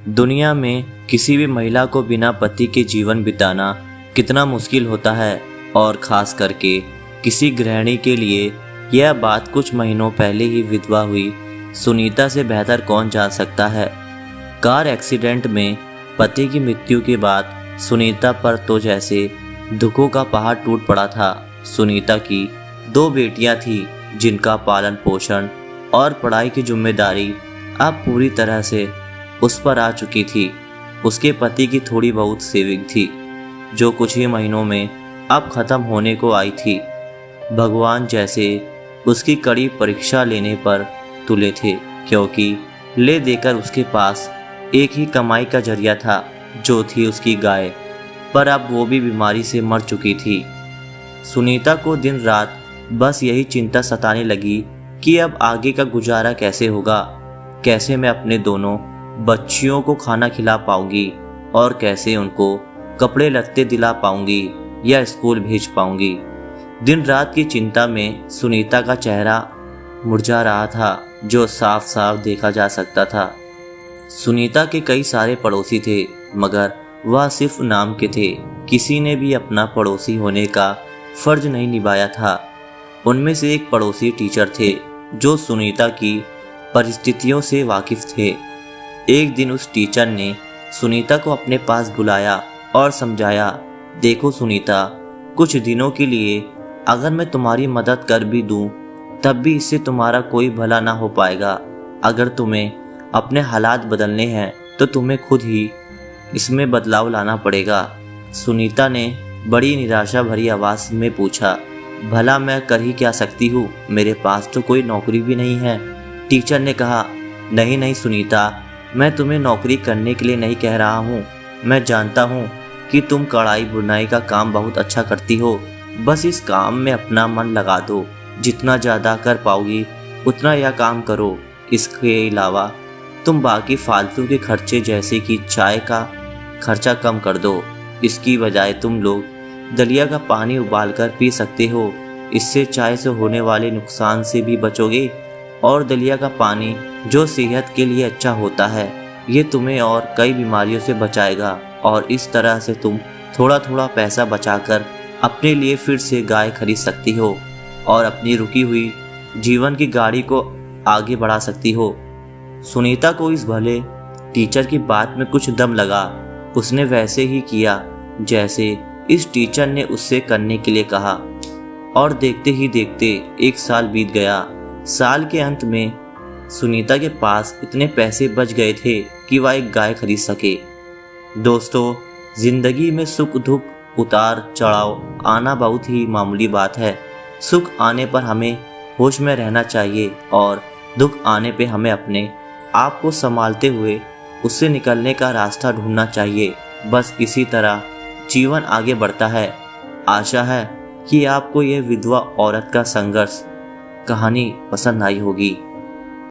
दुनिया में किसी भी महिला को बिना पति के जीवन बिताना कितना मुश्किल होता है और ख़ास करके किसी गृहिणी के लिए यह बात कुछ महीनों पहले ही विधवा हुई सुनीता से बेहतर कौन जान सकता है। कार एक्सीडेंट में पति की मृत्यु के बाद सुनीता पर तो जैसे दुखों का पहाड़ टूट पड़ा था। सुनीता की 2 बेटियां थीं जिनका पालन पोषण और पढ़ाई की जिम्मेदारी अब पूरी तरह से उस पर आ चुकी थी। उसके पति की थोड़ी बहुत सेविंग थी जो कुछ ही महीनों में अब ख़त्म होने को आई थी। भगवान जैसे उसकी कड़ी परीक्षा लेने पर तुले थे, क्योंकि ले देकर उसके पास एक ही कमाई का जरिया था जो थी उसकी गाय, पर अब वो भी बीमारी से मर चुकी थी। सुनीता को दिन रात बस यही चिंता सताने लगी कि अब आगे का गुजारा कैसे होगा, कैसे मैं अपने दोनों बच्चियों को खाना खिला पाऊंगी और कैसे उनको कपड़े लत्ते दिला पाऊंगी या स्कूल भेज पाऊंगी। दिन रात की चिंता में सुनीता का चेहरा मुरझा रहा था, जो साफ साफ देखा जा सकता था। सुनीता के कई सारे पड़ोसी थे, मगर वह सिर्फ नाम के थे। किसी ने भी अपना पड़ोसी होने का फर्ज नहीं निभाया था। उनमें से एक पड़ोसी टीचर थे जो सुनीता की परिस्थितियों से वाकिफ थे। एक दिन उस टीचर ने सुनीता को अपने पास बुलाया और समझाया, देखो सुनीता, कुछ दिनों के लिए अगर मैं तुम्हारी मदद कर भी दूं, तब भी इससे तुम्हारा कोई भला ना हो पाएगा। अगर तुम्हें अपने हालात बदलने हैं तो तुम्हें खुद ही इसमें बदलाव लाना पड़ेगा। सुनीता ने बड़ी निराशा भरी आवाज़ में पूछा, भला मैं कर ही क्या सकती हूँ, मेरे पास तो कोई नौकरी भी नहीं है। टीचर ने कहा, नहीं नहीं सुनीता, मैं तुम्हें नौकरी करने के लिए नहीं कह रहा हूँ। मैं जानता हूँ कि तुम कढ़ाई बुनाई का काम बहुत अच्छा करती हो, बस इस काम में अपना मन लगा दो। जितना ज़्यादा कर पाओगी उतना यह काम करो। इसके अलावा तुम बाकी फालतू के खर्चे जैसे कि चाय का खर्चा कम कर दो। इसकी बजाय तुम लोग दलिया का पानी उबाल कर पी सकते हो। इससे चाय से होने वाले नुकसान से भी बचोगे और दलिया का पानी जो सेहत के लिए अच्छा होता है, ये तुम्हें और कई बीमारियों से बचाएगा। और इस तरह से तुम थोड़ा थोड़ा पैसा बचाकर अपने लिए फिर से गाय खरीद सकती हो और अपनी रुकी हुई जीवन की गाड़ी को आगे बढ़ा सकती हो। सुनीता को इस भले टीचर की बात में कुछ दम लगा। उसने वैसे ही किया जैसे इस टीचर ने उससे करने के लिए कहा और देखते ही देखते 1 साल बीत गया। साल के अंत में सुनीता के पास इतने पैसे बच गए थे कि वह एक गाय खरीद सके। दोस्तों, जिंदगी में सुख दुख उतार चढ़ाव आना बहुत ही मामूली बात है। सुख आने पर हमें होश में रहना चाहिए और दुख आने पे हमें अपने आप को संभालते हुए उससे निकलने का रास्ता ढूंढना चाहिए। बस इसी तरह जीवन आगे बढ़ता है। आशा है कि आपको यह विधवा औरत का संघर्ष कहानी पसंद आई होगी।